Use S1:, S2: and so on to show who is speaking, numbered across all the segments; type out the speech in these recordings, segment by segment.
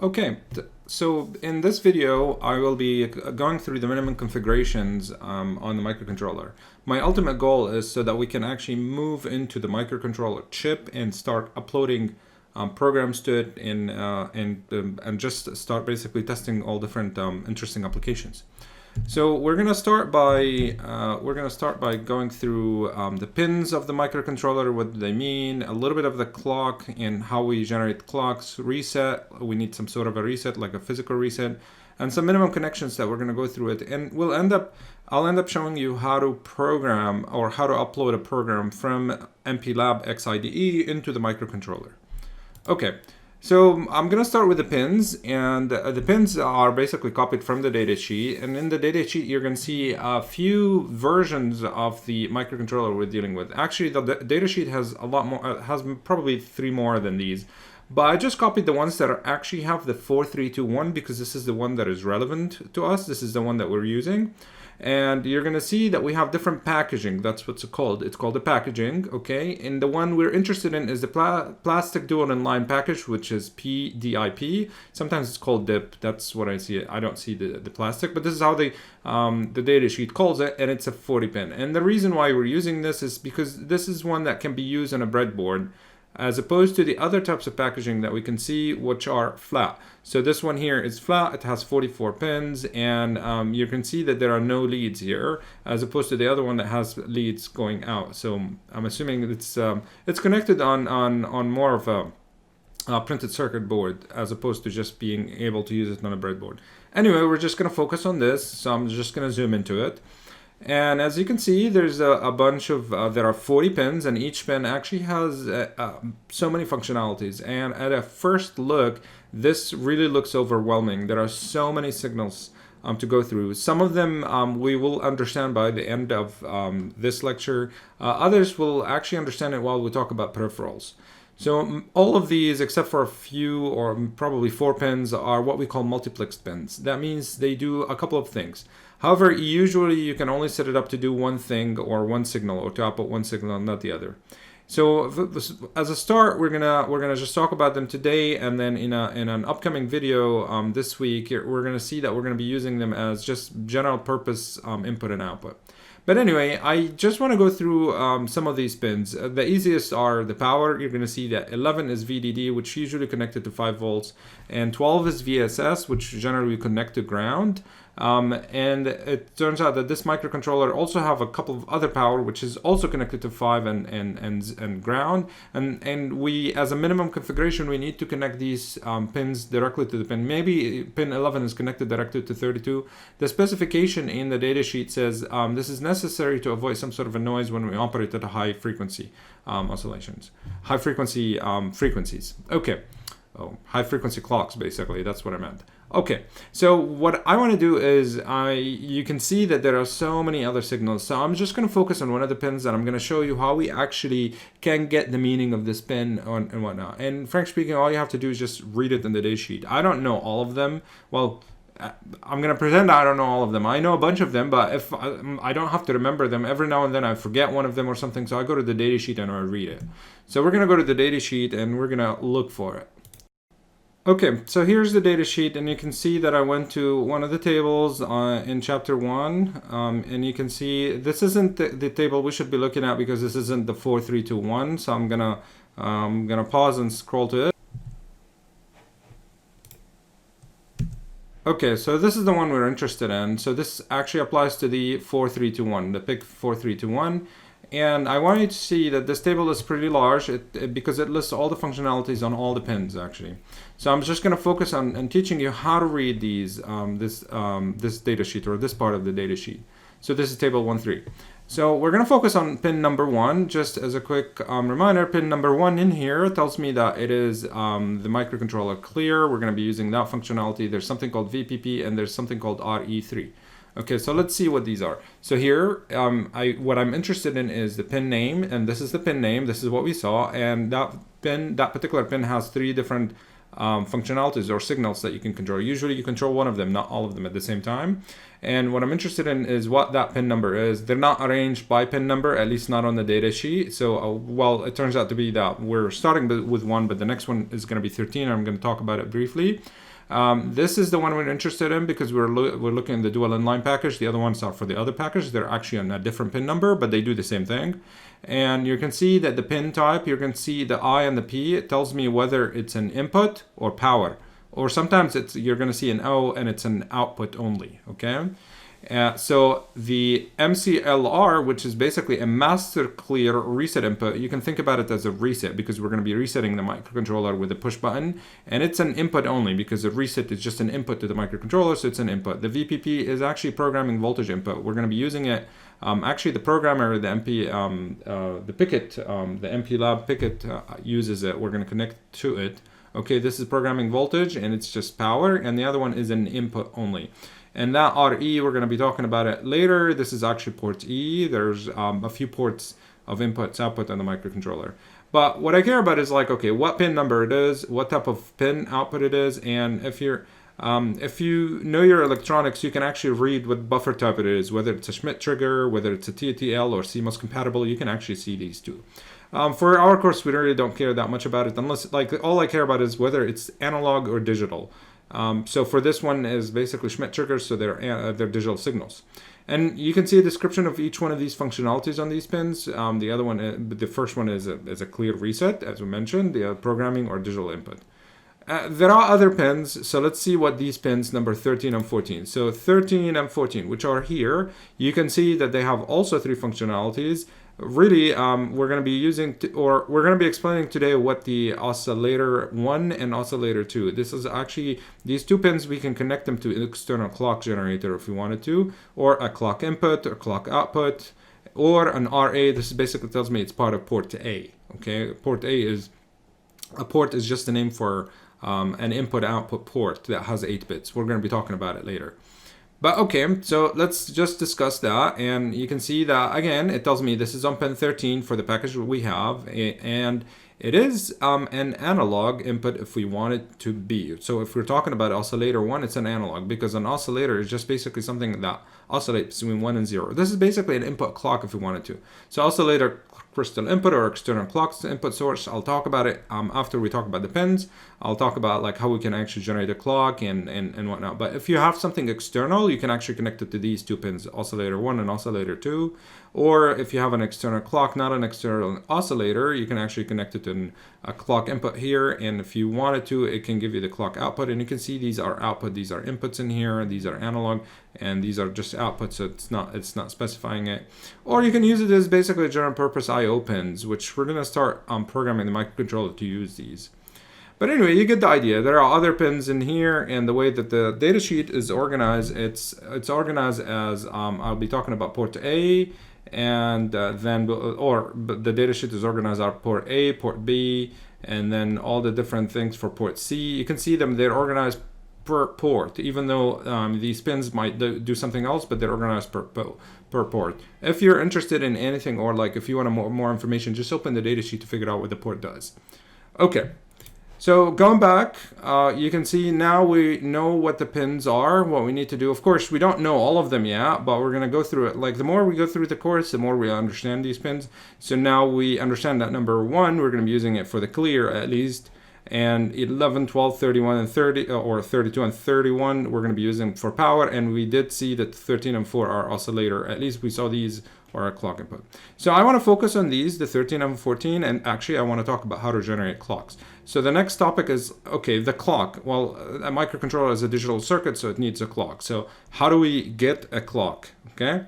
S1: Okay, so in this video, I will be going through the minimum configurations on the microcontroller. My ultimate goal is so that we can actually move into the microcontroller chip and start uploading programs to it and just start basically testing all different interesting applications. So we're gonna start by going through the pins of the microcontroller, what they mean, a little bit of the clock and how we generate clocks, reset. We need some sort of a reset, like a physical reset, and some minimum connections that we're gonna go through it. And I'll end up showing you how to program or how to upload a program from MPLAB XIDE into the microcontroller. Okay. So I'm going to start with the pins, and the pins are basically copied from the datasheet. And in the datasheet, you're going to see a few versions of the microcontroller we're dealing with. Actually, the datasheet has a lot more, has probably 3 more than these. But I just copied the ones that actually have the 4321 because this is the one that is relevant to us. This is the one that we're using. And you're going to see that we have different packaging. That's what's called. It's called the packaging, okay? And the one we're interested in is the plastic dual inline package, which is PDIP. Sometimes it's called DIP. That's what I see. I don't see the plastic, but this is how the data sheet calls it, and it's a 40 pin. And the reason why we're using this is because this is one that can be used on a breadboard, as opposed to the other types of packaging that we can see, which are flat. So this one here is flat, it has 44 pins, and you can see that there are no leads here, as opposed to the other one that has leads going out. So I'm assuming it's connected on more of a printed circuit board, as opposed to just being able to use it on a breadboard. Anyway, we're just gonna focus on this, so I'm just gonna zoom into it. And as you can see, there's a bunch of, there are 40 pins, and each pin actually has so many functionalities. And at a first look, this really looks overwhelming. There are so many signals to go through. Some of them we will understand by the end of this lecture. Others will actually understand it while we talk about peripherals. So all of these, except for a few or probably 4 pins, are what we call multiplexed pins. That means they do a couple of things. However, usually you can only set it up to do one thing or one signal, or to output one signal and not the other. So as a start, we're gonna just talk about them today, and then in an upcoming video this week, we're gonna see that we're gonna be using them as just general purpose input and output. But anyway, I just want to go through some of these pins. The easiest are the power. You're going to see that 11 is VDD, which usually connected to 5 volts, and 12 is VSS, which generally we connect to ground. And it turns out that this microcontroller also have a couple of other power, which is also connected to 5 and ground. And we, as a minimum configuration, we need to connect these pins directly to the pin. Maybe pin 11 is connected directly to 32. The specification in the datasheet says this is necessary to avoid some sort of a noise when we operate at a high frequency oscillations, high frequency frequencies. Okay. Oh, high frequency clocks, basically. That's what I meant. Okay, so what I want to do is you can see that there are so many other signals. So I'm just going to focus on one of the pins, and I'm going to show you how we actually can get the meaning of this pin and whatnot. And frankly speaking, all you have to do is just read it in the data sheet. I don't know all of them. Well, I'm going to pretend I don't know all of them. I know a bunch of them, but if I don't have to remember them. Every now and then I forget one of them or something, so I go to the data sheet and I read it. So we're going to go to the data sheet and we're going to look for it. Okay, so here's the data sheet, and you can see that I went to one of the tables in chapter 1, and you can see this isn't the table we should be looking at because this isn't the 4321, so I'm gonna pause and scroll to it. Okay, so this is the one we're interested in. So this actually applies to the 4321, the PIC18F4321. And I want you to see that this table is pretty large because it lists all the functionalities on all the pins, actually. So I'm just going to focus on teaching you how to read these this data sheet, or this part of the data sheet. So this is table 1.3. So we're going to focus on pin number 1. Just as a quick reminder, pin number 1 in here tells me that it is the microcontroller clear. We're going to be using that functionality. There's something called VPP, and there's something called RE3. Okay, so let's see what these are. So here, what I'm interested in is the pin name, and this is the pin name. This is what we saw, and that particular pin has 3 different functionalities or signals that you can control. Usually you control one of them, not all of them at the same time. And what I'm interested in is what that pin number is. They're not arranged by pin number, at least not on the data sheet. So, well, it turns out to be that we're starting with 1, but the next one is going to be 13. I'm going to talk about it briefly. This is the one we're interested in because we're looking at the dual inline package. The other ones are for the other package. They're actually on a different pin number, but they do the same thing. And you can see that the pin type, you can see the I and the P. It tells me whether it's an input or power. Or sometimes you're going to see an O and it's an output only, okay? So the MCLR, which is basically a master clear reset input, you can think about it as a reset because we're going to be resetting the microcontroller with a push button, and it's an input only because the reset is just an input to the microcontroller, so it's an input. The VPP is actually programming voltage input. We're going to be using it. Actually, the programmer, the MP Lab PIC18 uses it. We're going to connect to it. Okay, this is programming voltage and it's just power, and the other one is an input only. And that RE, we're going to be talking about it later. This is actually port E. There's a few ports of inputs, output on the microcontroller. But what I care about is like, okay, what pin number it is, what type of pin output it is, and if you know your electronics, you can actually read what buffer type it is, whether it's a Schmitt trigger, whether it's a TTL or CMOS compatible. You can actually see these two. For our course, we really don't care that much about it, unless, like, all I care about is whether it's analog or digital. So for this one is basically Schmitt triggers, so they're digital signals. And you can see a description of each one of these functionalities on these pins. The other one, the first one is a clear reset, as we mentioned, the programming or digital input. There are other pins, so let's see what these pins number 13 and 14. So 13 and 14, which are here, you can see that they have also 3 functionalities. Really, we're going to be we're going to be explaining today what the oscillator 1 and oscillator 2. This is actually, these 2 pins, we can connect them to an external clock generator if we wanted to, or a clock input or clock output, or an RA. This basically tells me it's part of port A. Okay, port A is, a port is just a name for an input-output port that has 8 bits. We're going to be talking about it later. But okay, so let's just discuss that, and you can see that again it tells me this is on pin 13 for the package that we have, and it is an analog input if we want it to be. So if we're talking about oscillator 1, it's an analog because an oscillator is just basically something that oscillates between 1 and 0. This is basically an input clock if we wanted to. So oscillator crystal input or external clock input source, I'll talk about it after we talk about the pins. I'll talk about like how we can actually generate a clock and whatnot. But if you have something external, you can actually connect it to these 2 pins, oscillator 1 and oscillator 2. Or if you have an external clock, not an external oscillator, you can actually connect it to a clock input here. And if you wanted to, it can give you the clock output. And you can see these are output, these are inputs in here, these are analog, and these are just outputs, so it's not specifying it. Or you can use it as basically general purpose I/O pins, which we're going to start programming the microcontroller to use these. But anyway, you get the idea. There are other pins in here, and the way that the data sheet is organized, it's organized as I'll be talking about port A, and then the data sheet is organized out port A, port B, and then all the different things for port C. You can see them; they're organized per port, even though these pins might do something else, but they're organized per port. If you're interested in anything, or like if you want more information, just open the data sheet to figure out what the port does. Okay. So going back, you can see now we know what the pins are, what we need to do. Of course, we don't know all of them yet, but we're going to go through it. Like the more we go through the course, the more we understand these pins. So now we understand that number 1, we're going to be using it for the clear at least. And 11, 12, 31, and 30, or 32 and 31, we're going to be using for power. And we did see that 13 and 4 are oscillator. At least we saw these are a clock input. So I want to focus on these, the 13 and 14, and actually I want to talk about how to generate clocks. So the next topic is, okay, the clock. Well, a microcontroller is a digital circuit, so it needs a clock. So how do we get a clock, okay?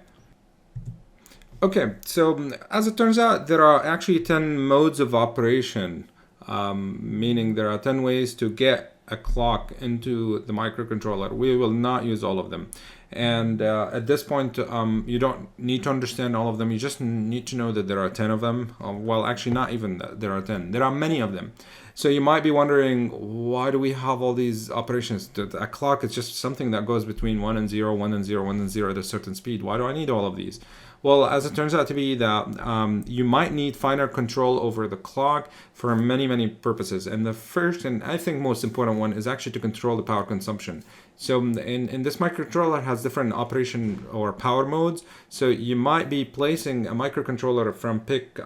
S1: Okay, so as it turns out, there are actually 10 modes of operation. Meaning there are 10 ways to get a clock into the microcontroller. We will not use all of them. And at this point, you don't need to understand all of them. You just need to know that there are 10 of them. Well, actually, not even that there are 10. There are many of them. So you might be wondering, why do we have all these operations? A clock is just something that goes between 1 and 0, 1 and 0, 1 and 0 at a certain speed. Why do I need all of these? Well, as it turns out to be that you might need finer control over the clock for many purposes. And the first and I think most important one is actually to control the power consumption. So in this microcontroller has different operation or power modes. So you might be placing a microcontroller from PIC,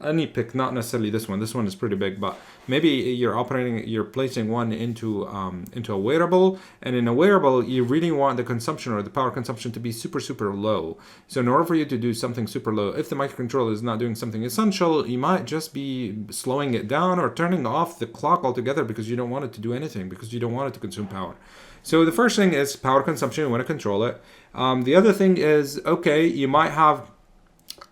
S1: any PIC, not necessarily this one. This one is pretty big, but maybe you're placing one into a wearable, and in a wearable you really want the consumption or the power consumption to be super low. So in order for you to do something super low, if the microcontroller is not doing something essential, you might just be slowing it down or turning off the clock altogether because you don't want it to do anything, because you don't want it to consume power. So the first thing is power consumption. You want to control it. The other thing is, okay, you might have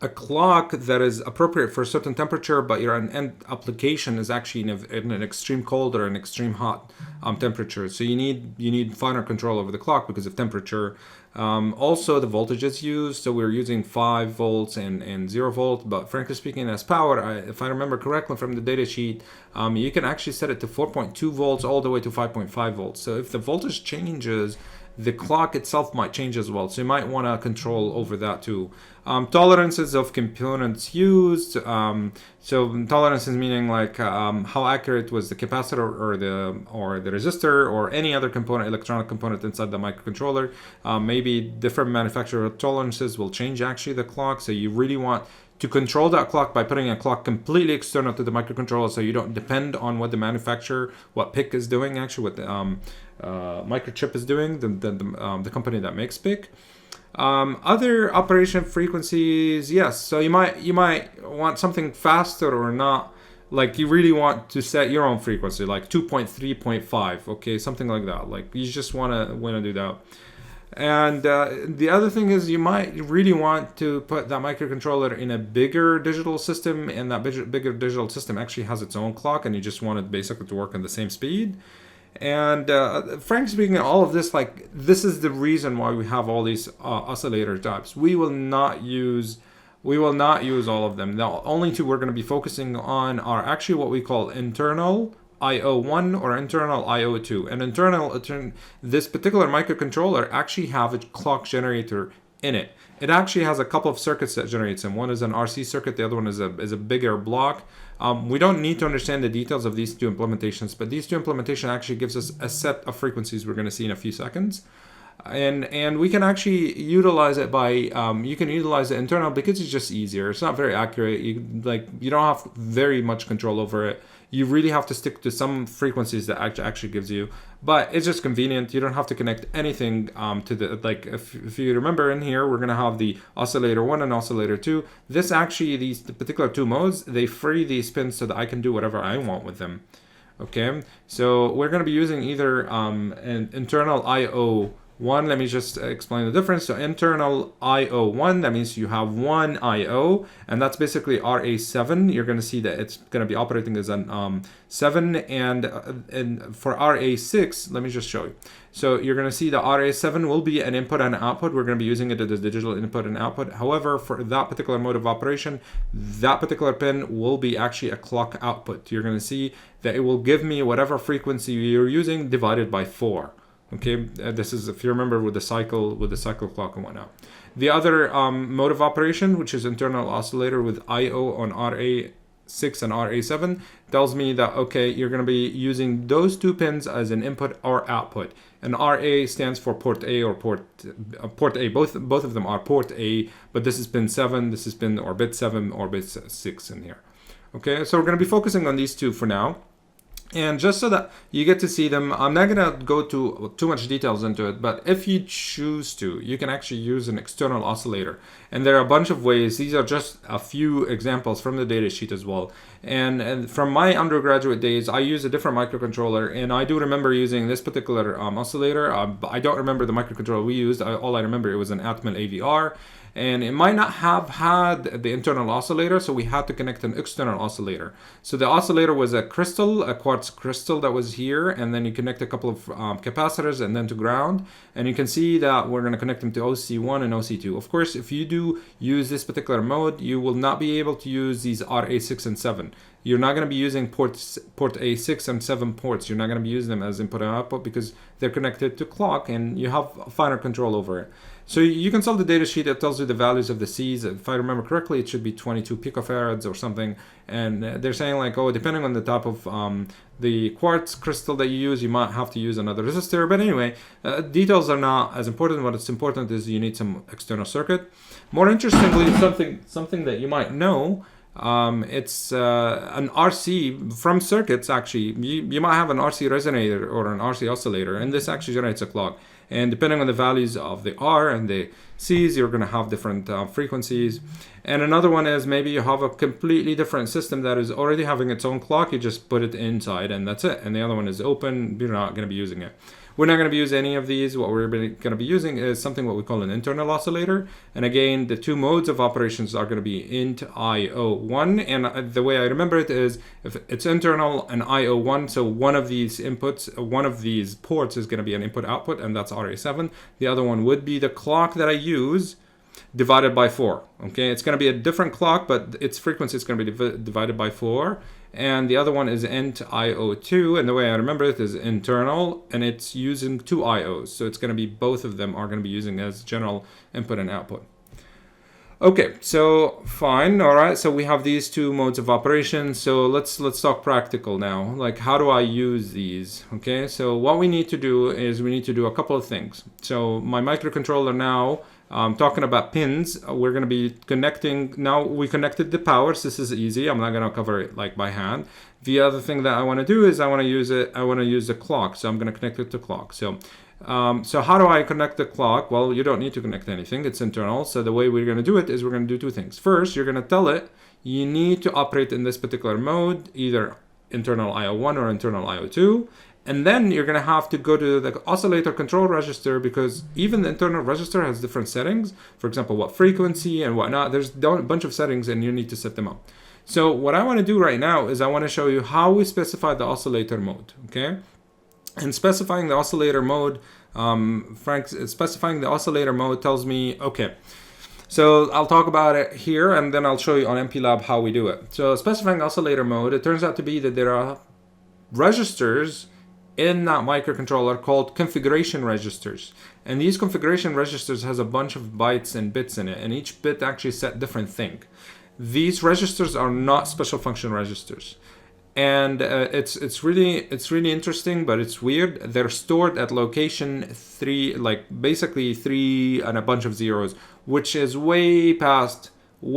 S1: a clock that is appropriate for a certain temperature, but your end application is actually in an extreme cold or an extreme hot temperature. So you need finer control over the clock because of temperature. Also, the voltage is used. So we're using 5 volts and 0 volt. But frankly speaking, as power, if I remember correctly from the data sheet, you can actually set it to 4.2 volts all the way to 5.5 volts. So if the voltage changes, the clock itself might change as well. So you might want to control over that too. Tolerances of components used. So tolerances meaning like how accurate was the capacitor or the resistor or any other component, electronic component inside the microcontroller. Maybe different manufacturer tolerances will change actually the clock. So you really want to control that clock by putting a clock completely external to the microcontroller, so you don't depend on what the manufacturer, what PIC is doing, actually what the microchip is doing, the company that makes PIC. Other operation frequencies, yes. So you might want something faster or not. Like you really want to set your own frequency, like 2.3.5, okay, something like that. Like you just want to do that. And the other thing is you might really want to put that microcontroller in a bigger digital system, and that bigger digital system actually has its own clock, and you just want it basically to work on the same speed. And frankly speaking, all of this, like, this is the reason why we have all these oscillator types. We will not use all of them. The only two we're going to be focusing on are actually what we call internal IO1 or internal IO2. And this particular microcontroller actually have a clock generator in it. It actually has a couple of circuits that generates them. One is an RC circuit, the other one is a bigger block. We don't need to understand the details of these two implementations, but these two implementations actually gives us a set of frequencies we're going to see in a few seconds. And we can actually utilize it by you can utilize the internal because it's just easier. It's not very accurate. You don't have very much control over it. You really have to stick to some frequencies that actually gives you, but it's just convenient. You don't have to connect anything to the, like, if you remember in here, we're gonna have the oscillator 1 and oscillator 2. This actually, the particular two modes, they free these pins so that I can do whatever I want with them. Okay, so we're gonna be using either an internal IO1. Let me just explain the difference. So internal IO1, that means you have one IO, and that's basically RA7. You're going to see that it's going to be operating as an 7, and for RA6, let me just show you. So you're going to see the RA7 will be an input and output. We're going to be using it as digital input and output. However, for that particular mode of operation, that particular pin will be actually a clock output. You're going to see that it will give me whatever frequency you're using divided by 4. Okay, this is, if you remember, with the cycle clock and whatnot. The other mode of operation, which is internal oscillator with IO on RA6 and RA7, tells me that, okay, you're going to be using those two pins as an input or output. And RA stands for port A or port A. Both of them are port A, but this is pin 7, this is pin or bit 7 or bit 6 in here. Okay, so we're going to be focusing on these two for now. And just so that you get to see them, I'm not going to go too much details into it, but if you choose to, you can actually use an external oscillator. And there are a bunch of ways. These are just a few examples from the data sheet as well. And from my undergraduate days, I used a different microcontroller, and I do remember using this particular oscillator. I don't remember the microcontroller we used. All I remember, it was an Atmel AVR. And it might not have had the internal oscillator, so we had to connect an external oscillator. So the oscillator was a quartz crystal that was here, and then you connect a couple of capacitors and then to ground. And you can see that we're going to connect them to OC1 and OC2. Of course, if you do use this particular mode, you will not be able to use these RA6 and 7. 7. You're not going to be using port A6 and 7 ports. You're not going to be using them as input and output because they're connected to clock and you have finer control over it. So you consult the data sheet that tells you the values of the C's. If I remember correctly, it should be 22 picofarads or something. And they're saying like, oh, depending on the type of the quartz crystal that you use, you might have to use another resistor. But anyway, details are not as important. What is important is you need some external circuit. More interestingly, something that you might know, it's an RC from circuits. Actually, you might have an RC resonator or an RC oscillator, and this actually generates a clock. And depending on the values of the R and the C's, you're going to have different frequencies. And another one is maybe you have a completely different system that is already having its own clock. You just put it inside and that's it. And the other one is open. You're not going to be using it. We're not going to be using any of these. What we're going to be using is something what we call an internal oscillator. And again, the two modes of operations are going to be int IO1. And the way I remember it is if it's internal and IO1, so one of these inputs, one of these ports is going to be an input output, and that's RA7. The other one would be the clock that I use divided by 4. Okay, it's going to be a different clock, but its frequency is going to be divided by 4. And the other one is int IO2, and the way I remember it is internal, and it's using 2 IOs. So it's going to be, both of them are going to be using as general input and output. Okay, so fine, all right. So we have these two modes of operation. So let's talk practical now. Like, how do I use these? Okay, so what we need to do is we need to do a couple of things. So my microcontroller now, talking about pins, we're going to be connecting. Now we connected the power, so this is easy. I'm not going to cover it like by hand. The other thing that I want to do is I want to use the clock. So I'm going to connect it to clock. So how do I connect the clock? Well, you don't need to connect anything. It's internal. So the way we're going to do it is we're going to do two things. First, you're going to tell it you need to operate in this particular mode, either internal IO1 or internal IO2. And then you're going to have to go to the oscillator control register, because even the internal register has different settings. For example, what frequency and whatnot. There's a bunch of settings and you need to set them up. So what I want to do right now is I want to show you how we specify the oscillator mode. Okay. And specifying the oscillator mode, specifying the oscillator mode tells me, okay, so I'll talk about it here and then I'll show you on MPLAB how we do it. So specifying oscillator mode, it turns out to be that there are registers in that microcontroller called configuration registers. And these configuration registers has a bunch of bytes and bits in it, and each bit actually set different thing. These registers are not special function registers. And it's really interesting, but it's weird. They're stored at location 3, like basically 3 and a bunch of zeros, which is way past the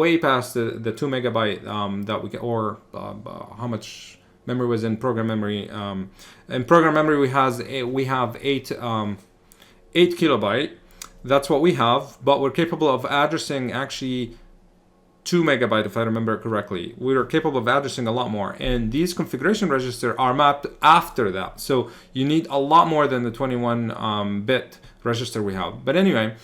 S1: 2 megabyte that we get, or how much memory was in program memory. In program memory we have 8 kilobyte. That's what we have, but we're capable of addressing actually 2 megabyte, if I remember correctly. We are capable of addressing a lot more, and these configuration registers are mapped after that. So you need a lot more than the 21 bit register we have. But anyway,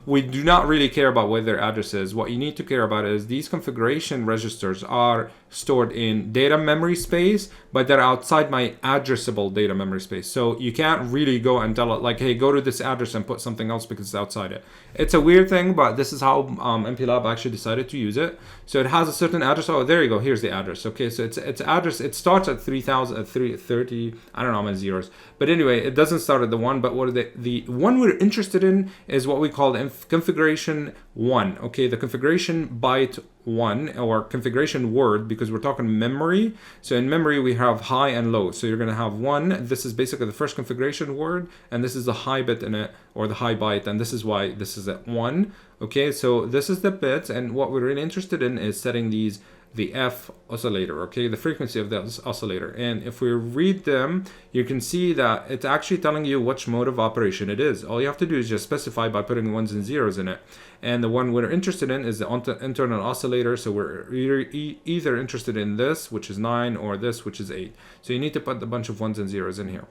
S1: we do not really care about where their address is. What you need to care about is these configuration registers are stored in data memory space, but they're outside my addressable data memory space. So you can't really go and tell it like, hey, go to this address and put something else because it's outside it. It's a weird thing, but this is how MPLAB actually decided to use it. So it has a certain address. Oh, there you go. Here's the address. Okay, so its address, it starts at 3000, at 330. I don't know how many zeros. But anyway, it doesn't start at the 1. But what the one we're interested in is what we call the configuration 1. Okay, the configuration byte 1, or configuration word, because we're talking memory. So in memory we have high and low. So you're going to have 1. This is basically the first configuration word, and this is the high bit in it, or the high byte, and this is why this is at 1. Okay, so this is the bits, and what we're really interested in is setting the F oscillator, okay, the frequency of this oscillator. And if we read them, you can see that it's actually telling you which mode of operation it is. All you have to do is just specify by putting 1s and 0s in it. And the one we're interested in is the internal oscillator. So we're either interested in this, which is 9, or this, which is 8. So you need to put a bunch of 1s and 0s in here.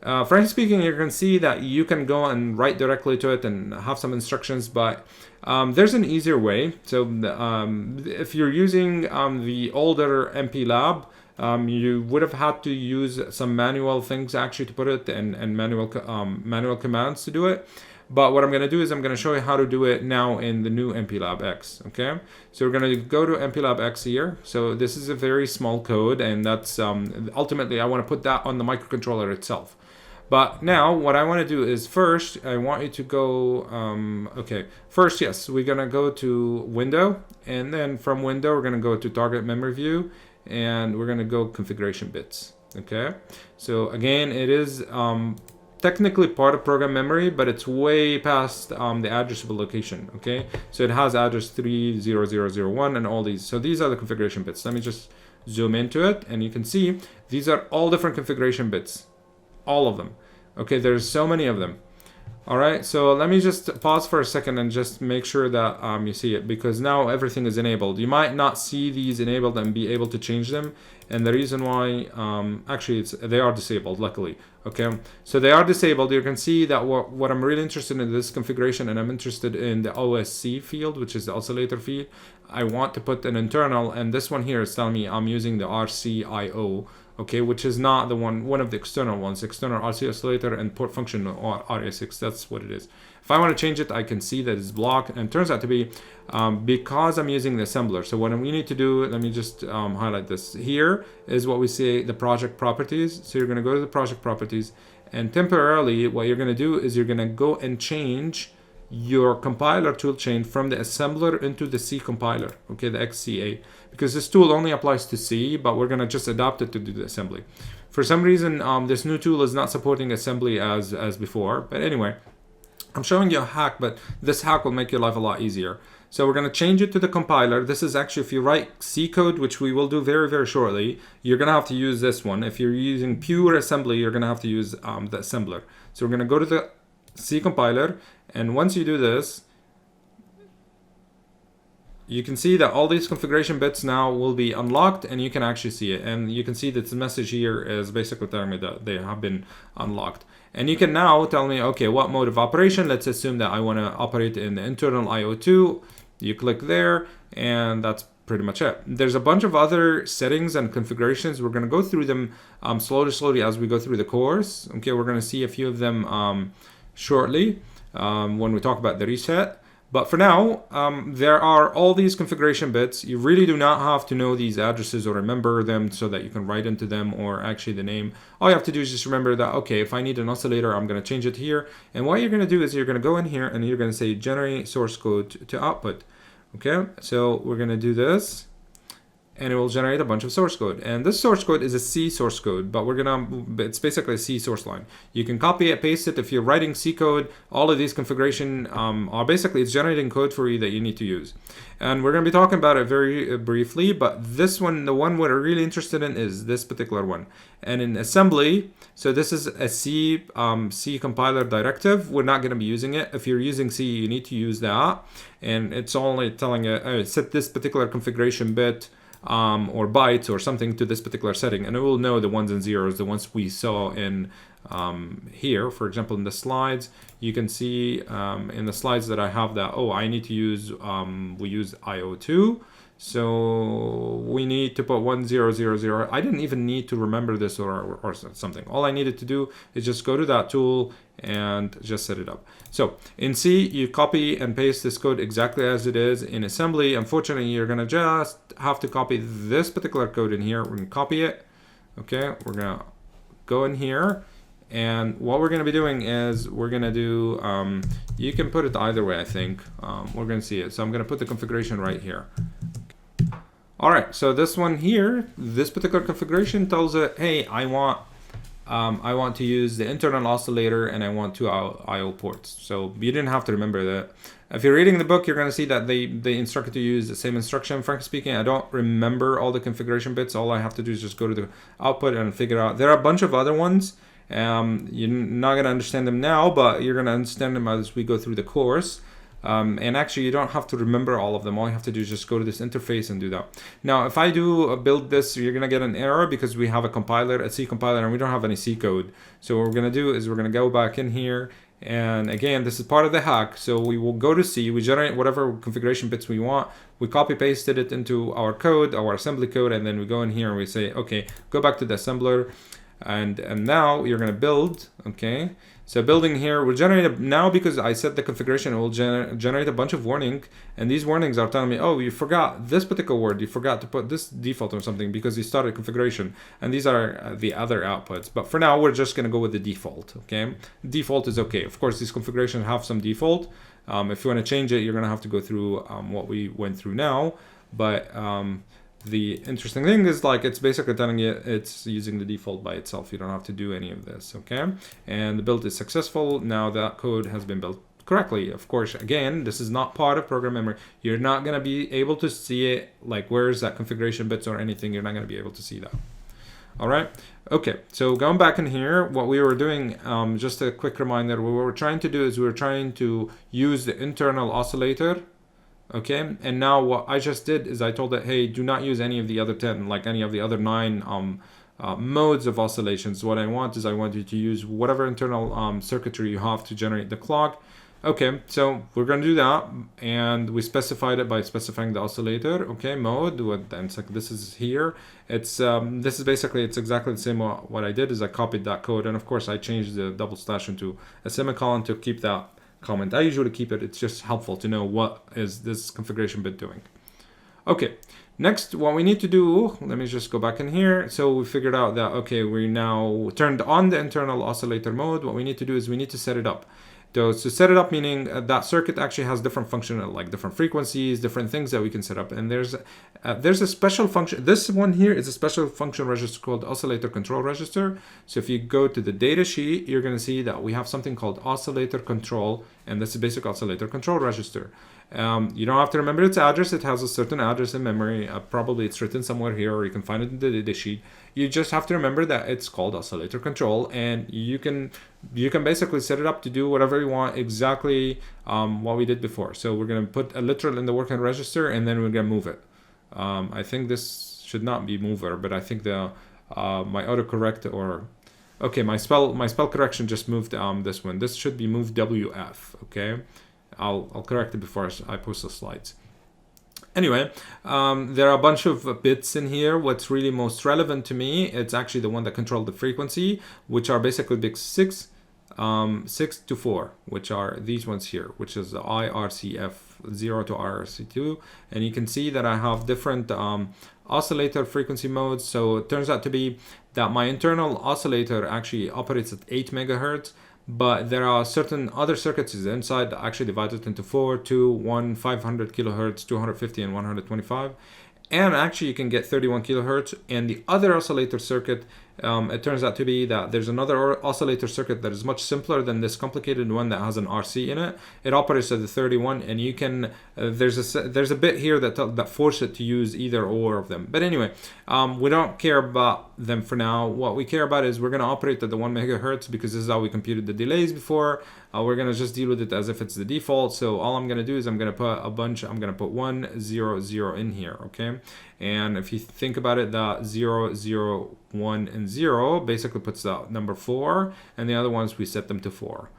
S1: Frankly speaking, you can see that you can go and write directly to it and have some instructions, but there's an easier way. So if you're using the older MPLAB, you would have had to use some manual things actually to put it, and manual commands to do it. But what I'm going to do is I'm going to show you how to do it now in the new MPLAB X. Okay, so we're going to go to MPLAB X here. So this is a very small code, and that's ultimately I want to put that on the microcontroller itself. But now what I want to do is first I want you to go first, yes, we're gonna go to window, and then from window we're gonna go to target memory view, and we're gonna go configuration bits. Okay, so again, it is technically part of program memory, but it's way past the addressable location. Okay, so it has address 30001 and all these. So these are the configuration bits. Let me just zoom into it, and you can see these are all different configuration bits. All of them. Okay, there's so many of them. All right, so let me just pause for a second and just make sure that you see it, because now everything is enabled. You might not see these enabled and be able to change them, and the reason why actually they are disabled, luckily. Okay, so they are disabled. You can see that what I'm really interested in this configuration, and I'm interested in the OSC field, which is the oscillator field. I want to put an internal, and this one here is telling me I'm using the RCIO. Okay, which is not the one of the external ones, external RC oscillator and port function or RA6. That's what it is. If I want to change it, I can see that it's blocked, and it turns out to be because I'm using the assembler. So what we need to do, let me just highlight this. Here is what we say the project properties. So you're going to go to the project properties, and temporarily what you're going to do is you're going to go and change your compiler toolchain from the assembler into the C compiler, okay, the XCA, because this tool only applies to C, but we're going to just adapt it to do the assembly. For some reason, this new tool is not supporting assembly as before, but anyway, I'm showing you a hack, but this hack will make your life a lot easier. So we're going to change it to the compiler. This is actually, if you write C code, which we will do very, very shortly, you're going to have to use this one. If you're using pure assembly, you're going to have to use the assembler. So we're going to go to the C compiler, and once you do this, you can see that all these configuration bits now will be unlocked, and you can actually see it. And you can see that the message here is basically telling me that they have been unlocked. And you can now tell me, okay, what mode of operation? Let's assume that I want to operate in the internal IO2. You click there, and that's pretty much it. There's a bunch of other settings and configurations. We're going to go through them slowly as we go through the course. Okay, we're going to see a few of them shortly when we talk about the reset. But for now, there are all these configuration bits. You really do not have to know these addresses or remember them so that you can write into them, or actually the name. All you have to do is just remember that, okay, if I need an oscillator, I'm going to change it here. And what you're going to do is you're going to go in here and you're going to say generate source code to output. Okay, so we're going to do this, and it will generate a bunch of source code. And this source code is a C source code, but it's basically a C source line. You can copy it, paste it. If you're writing C code, all of these configuration are basically, it's generating code for you that you need to use. And we're going to be talking about it very briefly, but this one, the one we're really interested in is this particular one. And in assembly, so this is a C compiler directive. We're not going to be using it. If you're using C, you need to use that. And it's only telling you, set this particular configuration bit or bytes or something to this particular setting, and it will know the ones and zeros, the ones we saw in here. For example, in the slides, you can see in the slides that I have that, oh, I need to use, we use IO2, so we need to put 1000. I didn't even need to remember this or something. All I needed to do is just go to that tool and just set it up. So in C, you copy and paste this code exactly as it is. In assembly, unfortunately, you're gonna just have to copy this particular code in here. We're gonna copy it. Okay, we're gonna go in here, and what we're gonna be doing is we're gonna do, you can put it either way, I think. We're gonna see it. So I'm gonna put the configuration right here. All right, so this one here, this particular configuration tells it, hey, I want to use the internal oscillator, and I want 2 IO ports. So you didn't have to remember that. If you're reading the book, you're going to see that they instruct you to use the same instruction. Frankly speaking, I don't remember all the configuration bits. All I have to do is just go to the output and figure out. There are a bunch of other ones. You're not going to understand them now, but you're going to understand them as we go through the course. And actually, you don't have to remember all of them. All you have to do is just go to this interface and do that. Now, if I do build this, you're going to get an error because we have a compiler, a C compiler, and we don't have any C code. So what we're going to do is we're going to go back in here. And again, this is part of the hack. So we will go to C, we generate whatever configuration bits we want. We copy pasted it into our code, our assembly code, and then we go in here and we say, okay, go back to the assembler. And now you're going to build, okay? So building here will generate now, because I set the configuration, it will generate a bunch of warning, and these warnings are telling me, oh, you forgot this particular word, you forgot to put this default or something because you started configuration, and these are the other outputs. But for now, we're just going to go with the default, okay? Default is okay. Of course, these configurations have some default. If you want to change it, you're going to have to go through what we went through now, but the interesting thing is, like, it's basically telling you it's using the default by itself. You don't have to do any of this, okay? And the build is successful. Now that code has been built correctly. Of course, again, this is not part of program memory. You're not going to be able to see it, like where's that configuration bits or anything. You're not going to be able to see that. All right. Okay, so going back in here, what we were doing, just a quick reminder, what we were trying to do is we were trying to use the internal oscillator. Okay, and now what I just did is I told it, hey, do not use any of the other 10, like any of the other 9 modes of oscillations. What I want is I want you to use whatever internal circuitry you have to generate the clock. Okay, so we're going to do that, and we specified it by specifying the oscillator, okay, mode. And like this is here. It's this is basically, it's exactly the same. What I did is I copied that code, and of course I changed the double slash into a semicolon to keep that comment. I usually keep it. It's just helpful to know what is this configuration bit doing. Okay, next what we need to do, let me just go back in here. So we figured out that, okay, we now turned on the internal oscillator mode. What we need to do is we need to set it up. So to set it up, meaning that circuit actually has different function, like different frequencies, different things that we can set up. And there's a special function. This one here is a special function register called oscillator control register. So if you go to the data sheet, you're going to see that we have something called oscillator control, and this is basic oscillator control register. You don't have to remember its address. It has a certain address in memory. Probably it's written somewhere here, or you can find it in the data sheet. You just have to remember that it's called oscillator control, and you can basically set it up to do whatever you want, exactly what we did before. So we're going to put a literal in the working register, and then we're going to move it. I think this should not be mover, but I think the my autocorrect, or okay, my spell correction just moved this one. This should be moved WF. Okay, I'll correct it before I post the slides. Anyway, there are a bunch of bits in here. What's really most relevant to me, it's actually the one that control the frequency, which are basically bits 6 to 4, which are these ones here, which is the IRCF 0 to IRC2. And you can see that I have different oscillator frequency modes. So it turns out to be that my internal oscillator actually operates at 8 megahertz. But there are certain other circuits inside that actually divide it into 4, 2, 1, 500 kilohertz, 250, and 125. And actually you can get 31 kilohertz. And the other oscillator circuit, it turns out to be that there's another oscillator circuit that is much simpler than this complicated one that has an RC in it. It operates at the 31, and you can there's a bit here that force it to use either or of them. But anyway, we don't care about them for now. What we care about is we're going to operate at the 1 megahertz because this is how we computed the delays before. We're going to just deal with it as if it's the default. So all I'm going to do is I'm going to put a bunch. I'm going to put 1, 0, 0 in here. Okay. And if you think about it, that 0, 0, 1, and 0 basically puts that number 4, and the other ones we set them to 4.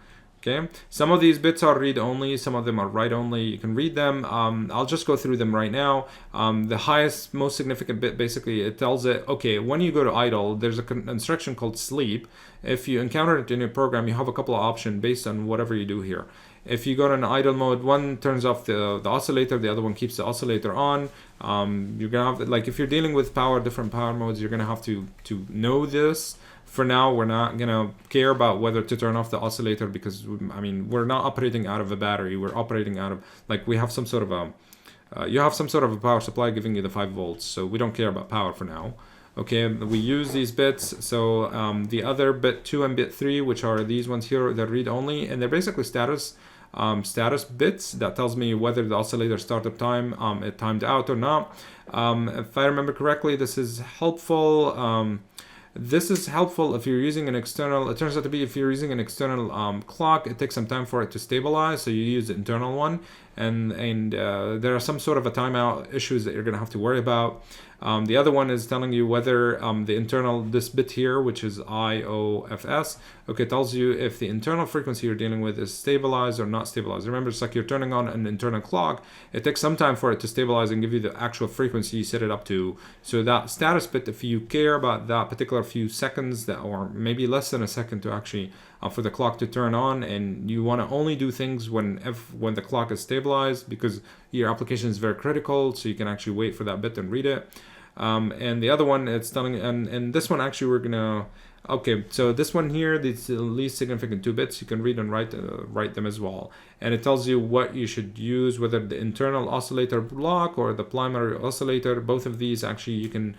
S1: Okay, some of these bits are read only, some of them are write only. You can read them. I'll just go through them right now. The highest, most significant bit, basically, it tells it, okay, when you go to idle, there's an instruction called sleep. If you encounter it in your program, you have a couple of options based on whatever you do here. If you go to an idle mode, one turns off the oscillator, the other one keeps the oscillator on. You're gonna have, like, if you're dealing with different power modes, you're gonna have to know this. For now, we're not gonna care about whether to turn off the oscillator because, I mean, we're not operating out of a battery. We're operating out of, like, we have some sort of a, you have some sort of a power supply giving you the 5 volts. So we don't care about power for now. Okay, we use these bits. So the other bit 2 and bit 3, which are these ones here, they're read only, and they're basically status bits that tells me whether the oscillator startup time it timed out or not. If I remember correctly, this is helpful. This is helpful if you're using an external. It turns out to be if you're using an external clock, it takes some time for it to stabilize, so you use the internal one, and there are some sort of a timeout issues that you're going to have to worry about. The other one is telling you whether the internal, this bit here, which is IOFS, okay, tells you if the internal frequency you're dealing with is stabilized or not stabilized. Remember, it's like you're turning on an internal clock. It takes some time for it to stabilize and give you the actual frequency you set it up to. So that status bit, if you care about that particular few seconds, that, or maybe less than a second to actually for the clock to turn on, and you want to only do things when the clock is stabilized, because your application is very critical, so you can actually wait for that bit and read it. And the other one, it's telling, and this one actually we're gonna, okay, so this one here, these least significant 2 bits, you can read and write them as well. And it tells you what you should use, whether the internal oscillator block or the primary oscillator. Both of these actually, you can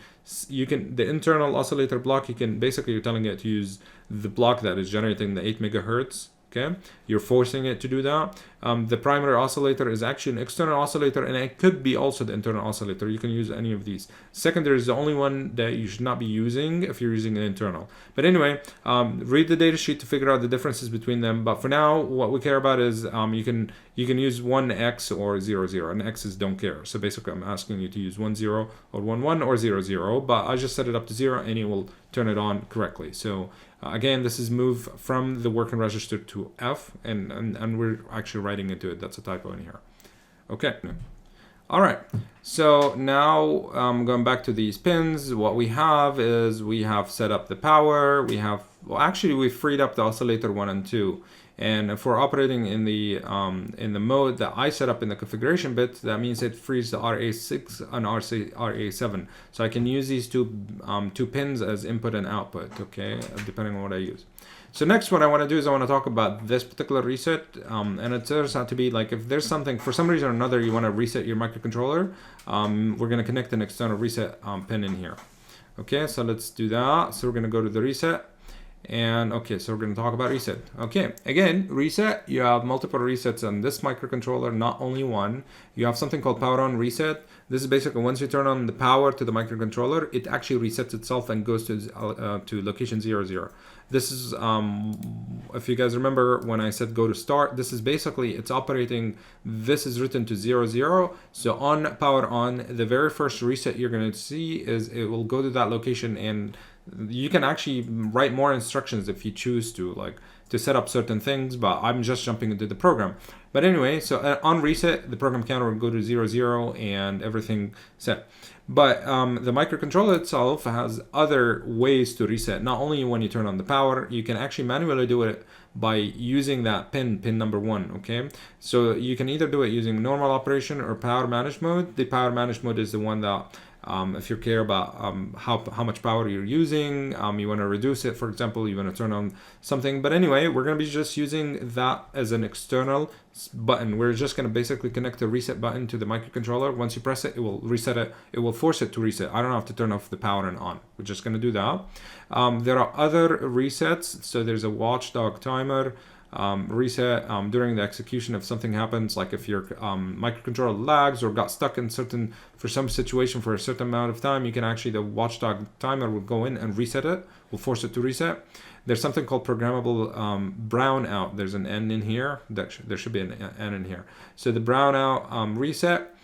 S1: the internal oscillator block, you can basically, you're telling it to use the block that is generating the 8 megahertz. Okay, you're forcing it to do that. The primary oscillator is actually an external oscillator, and it could be also the internal oscillator. You can use any of these. Secondary is the only one that you should not be using if you're using an internal. But anyway, read the data sheet to figure out the differences between them. But for now, what we care about is you can use 1x or 0, 0, and x's don't care. So basically, I'm asking you to use 1, 0, or 1, 1, or 0, 0. But I just set it up to 0, and it will turn it on correctly. So again, this is move from the working register to F, and we're actually writing into it. That's a typo in here. Okay. All right. So now going back to these pins, what we have is we have set up the power. We have, well, actually we freed up the oscillator 1 and 2. And if we're operating in the mode that I set up in the configuration bit, that means it frees the RA6 and RA7. So I can use these two pins as input and output, okay, depending on what I use. So next, what I want to do is I want to talk about this particular reset, and it turns out to be like if there's something, for some reason or another, you want to reset your microcontroller, we're going to connect an external reset pin in here. Okay, so let's do that. So we're going to go to the reset. And okay, so we're going to talk about reset. Okay, again, reset, you have multiple resets on this microcontroller, not only one. You have something called power on reset. This is basically once you turn on the power to the microcontroller, it actually resets itself and goes to location 0, 0. This is, if you guys remember when I said go to start, this is basically, it's operating, this is written to 0, 0. So on power on, the very first reset you're going to see is it will go to that location, and you can actually write more instructions if you choose to, like to set up certain things, but I'm just jumping into the program. But anyway, so on reset, the program counter will go to 0, 0 and everything set. But the microcontroller itself has other ways to reset. Not only when you turn on the power, you can actually manually do it by using that pin number 1, okay? So you can either do it using normal operation or power managed mode. The power managed mode is the one that if you care about how much power you're using, you want to reduce it, for example, you want to turn on something. But anyway, we're going to be just using that as an external button. We're just going to basically connect the reset button to the microcontroller. Once you press it, it will reset it. It will force it to reset. I don't have to turn off the power and on. We're just going to do that. There are other resets. So there's a watchdog timer. Reset during the execution if something happens, like if your microcontroller lags or got stuck in for some situation for a certain amount of time, you can actually, the watchdog timer will go in and reset it, will force it to reset. There's something called programmable brownout. There's an N in here. There should be an N in here. So the brownout reset,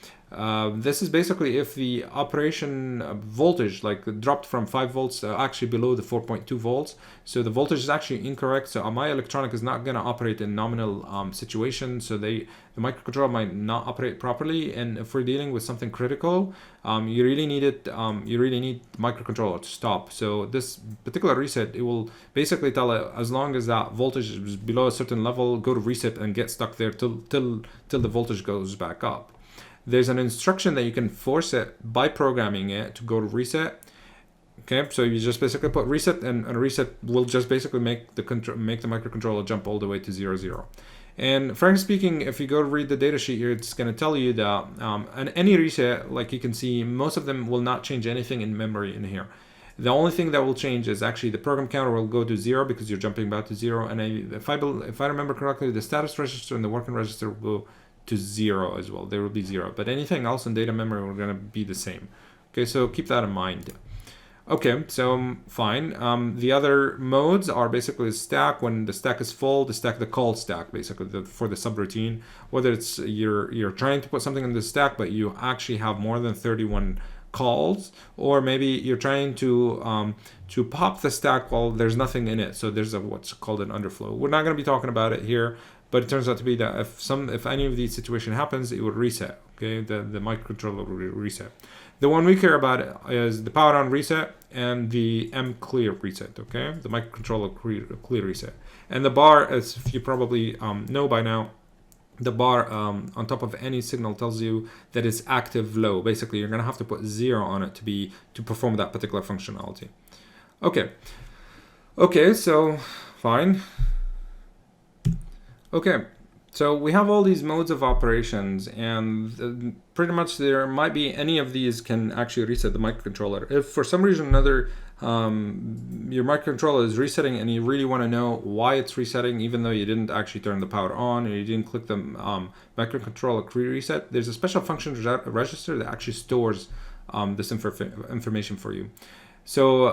S1: this is basically if the operation voltage like dropped from 5 volts actually below the 4.2 volts. So the voltage is actually incorrect. So my electronic is not going to operate in nominal situation. So the microcontroller might not operate properly. And if we're dealing with something critical, you really need it. You really need the microcontroller to stop. So this particular reset, it will basically tell it as long as that voltage is below a certain level, go to reset and get stuck there till the voltage goes back up. There's an instruction that you can force it by programming it to go to reset. Okay, so you just basically put reset, and a reset will just basically make the microcontroller jump all the way to 0, 0. And frankly speaking, if you go read the data sheet here, it's going to tell you that on any reset, like you can see, most of them will not change anything in memory in here. The only thing that will change is actually the program counter will go to 0 because you're jumping back to 0. And if I remember correctly, the status register and the working register will go to 0 as well. There will be 0, but anything else in data memory are going to be the same. Okay, so keep that in mind. Okay, so fine. The other modes are basically stack. When the stack is full, the call stack, basically for the subroutine. Whether it's you're trying to put something in the stack, but you actually have more than 31 calls, or maybe you're trying to pop the stack while there's nothing in it. So there's a what's called an underflow. We're not going to be talking about it here, but it turns out to be that if any of these situation happens, it would reset. Okay, the microcontroller will reset. The one we care about is the power on reset and the M clear reset. Okay, the microcontroller clear reset. And the bar, as you probably know by now, the bar on top of any signal tells you that it's active low. Basically, you're gonna have to put 0 on it to perform that particular functionality. Okay, so fine. Okay, so we have all these modes of operations, and pretty much there might be any of these can actually reset the microcontroller. If for some reason or another your microcontroller is resetting and you really want to know why it's resetting, even though you didn't actually turn the power on or you didn't click the microcontroller reset, there's a special function register that actually stores this information for you. So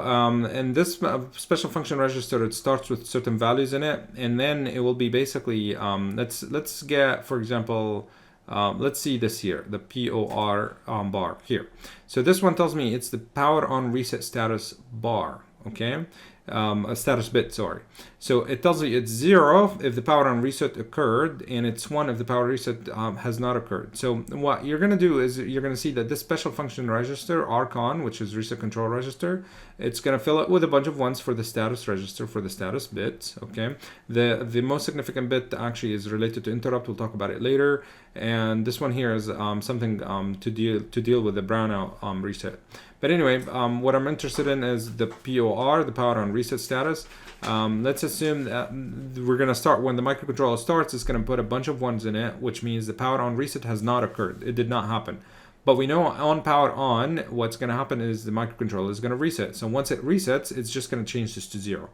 S1: in this special function register, it starts with certain values in it, and then it will be basically let's get, for example, let's see this here, the POR bar here. So this one tells me it's the power on reset status bar, okay? A status bit, sorry. So it tells you it's 0 if the power on reset occurred, and it's 1 if the power reset has not occurred. So what you're going to do is you're going to see that this special function register, arcon, which is reset control register, it's going to fill it with a bunch of ones for the status register, for the status bits, okay? The most significant bit actually is related to interrupt. We'll talk about it later. And this one here is something to deal with the brownout reset. But anyway, what I'm interested in is the POR, the power on reset status. Let's assume that we're going to start when the microcontroller starts, it's going to put a bunch of ones in it, which means the power on reset has not occurred. It did not happen. But we know on power on, what's going to happen is the microcontroller is going to reset. So once it resets, it's just going to change this to 0.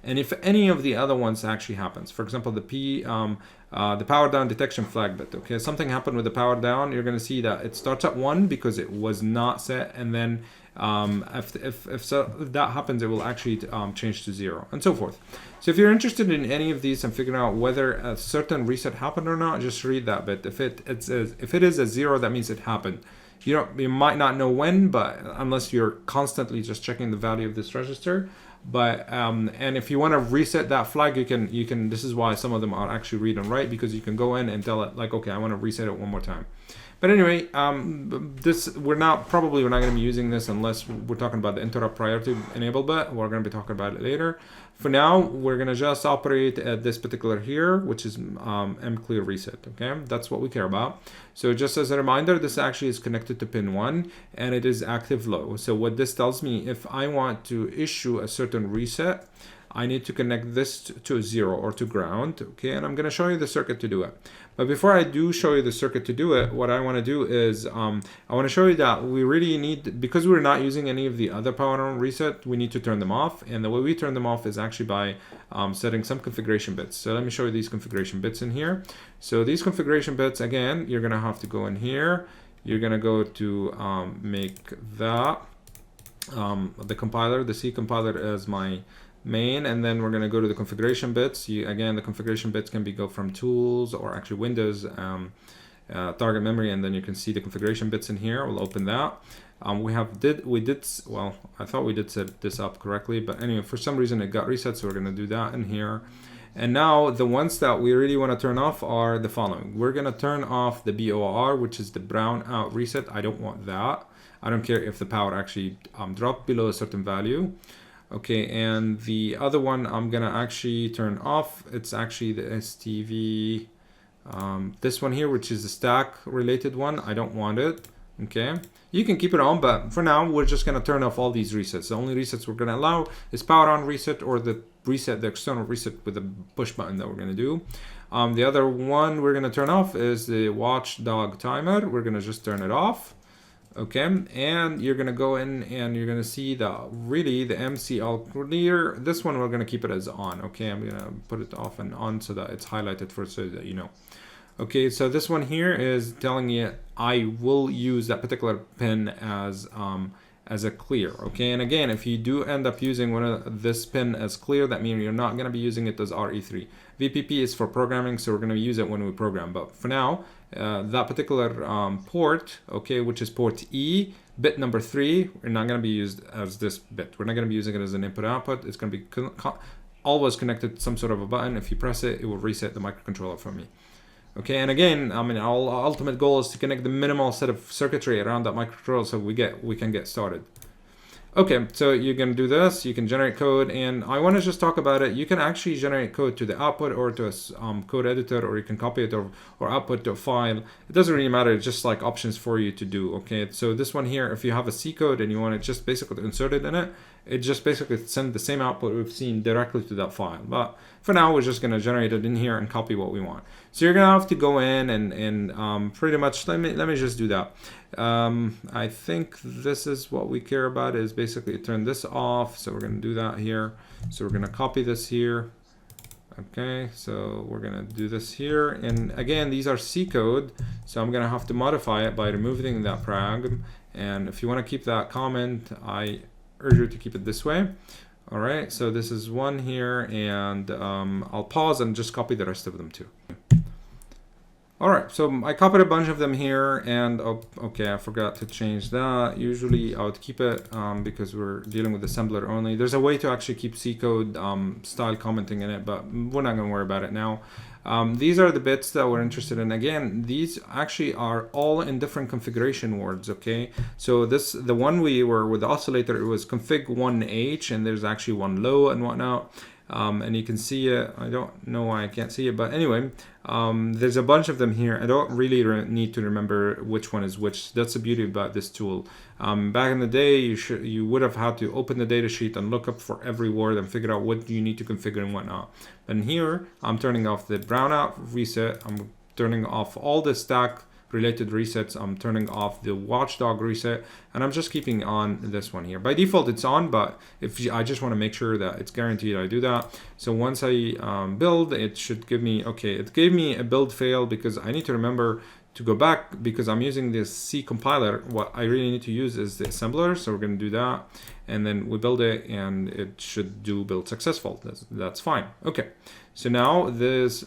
S1: And if any of the other ones actually happens, for example, the power down detection flag bit, okay, something happened with the power down, you're going to see that it starts at 1 because it was not set, and then if that happens, it will actually change to 0, and so forth. So if you're interested in any of these and figuring out whether a certain reset happened or not, just read that bit. If it is a 0, that means it happened. You might not know when, but unless you're constantly just checking the value of this register. But and if you want to reset that flag, you can. This is why some of them are actually read and write, because you can go in and tell it like, okay, I want to reset it one more time. But anyway, we're not going to be using this unless we're talking about the interrupt priority enable bit. We're going to be talking about it later. For now, we're going to just operate at this particular here, which is M clear reset. Okay, that's what we care about. So just as a reminder, this actually is connected to pin 1 and it is active low. So what this tells me, if I want to issue a certain reset, I need to connect this to 0 or to ground, okay? And I'm going to show you the circuit to do it. But before I do show you the circuit to do it, what I want to do is I want to show you that we really need, because we're not using any of the other power on reset, we need to turn them off. And the way we turn them off is actually by setting some configuration bits. So let me show you these configuration bits in here. So these configuration bits, again, you're going to have to go in here. You're going to go to make that the compiler, the C compiler as my main, and then we're going to go to the configuration bits. Again, the configuration bits can go from tools or actually Windows target memory, and then you can see the configuration bits in here. We'll open that. Well, I thought we did set this up correctly, but anyway, for some reason it got reset, so we're going to do that in here. And now the ones that we really want to turn off are the following. We're going to turn off the BOR, which is the brown out reset. I don't want that. I don't care if the power actually dropped below a certain value. Okay, and the other one I'm gonna actually turn off. It's actually the STV, this one here, which is the stack related one. I don't want it. Okay, you can keep it on, but for now we're just gonna turn off all these resets. The only resets we're gonna allow is power on reset, or the reset, the external reset with a push button that we're gonna do. The other one we're gonna turn off is the watchdog timer. We're gonna just turn it off. Okay, and you're gonna go in and you're gonna see the MCL clear. This one we're gonna keep it as on. Okay, I'm gonna put it off and on so that it's highlighted so that you know. Okay, so this one here is telling you I will use that particular pin as as a clear. Okay, and again, if you do end up using one of this pin as clear, that means you're not going to be using it as RE3. VPP is for programming, so we're going to use it when we program. But for now, that particular port, okay, which is port E, bit number 3, we're not going to be used as this bit. We're not going to be using it as an input-output. It's going to be always connected to some sort of a button. If you press it, it will reset the microcontroller for me. Okay, and again, I mean, our ultimate goal is to connect the minimal set of circuitry around that microcontroller so we can get started. Okay, so you can do this, you can generate code, and I want to just talk about it. You can actually generate code to the output or to a code editor, or you can copy it or output to a file. It doesn't really matter, it's just like options for you to do. Okay, so this one here, if you have a C code and you want to just basically insert it in it, it just basically sends the same output we've seen directly to that file. But for now, we're just going to generate it in here and copy what we want. So you're going to have to go in and pretty much, let me just do that. I think this is what we care about, is basically turn this off. So we're going to do that here. So we're going to copy this here. Okay, so we're going to do this here. And again, these are C code. So I'm going to have to modify it by removing that prag. And if you want to keep that comment, I urge you to keep it this way. All right, so this is one here, and I'll pause and just copy the rest of them too. All right, so I copied a bunch of them here, and okay, I forgot to change that. Usually I would keep it because we're dealing with assembler only. There's a way to actually keep C code style commenting in it, but we're not gonna worry about it now. These are the bits that we're interested in. Again, these actually are all in different configuration words, okay? So the one we were with the oscillator, it was config 1H, and there's actually one low and whatnot. And you can see it. I don't know why I can't see it, but anyway, there's a bunch of them here. I don't really need to remember which one is which. That's the beauty about this tool. Back in the day, you would have had to open the data sheet and look up for every word and figure out what you need to configure and whatnot. And here, I'm turning off the brownout reset. I'm turning off all the stack related resets. I'm turning off the watchdog reset, and I'm just keeping on this one here. By default, it's on, but if I just want to make sure that it's guaranteed I do that. So once I build, it should give me, okay, it gave me a build fail because I need to remember to go back because I'm using this C compiler. What I really need to use is the assembler. So we're going to do that, and then we build it, and it should do build successful. That's fine. Okay. So now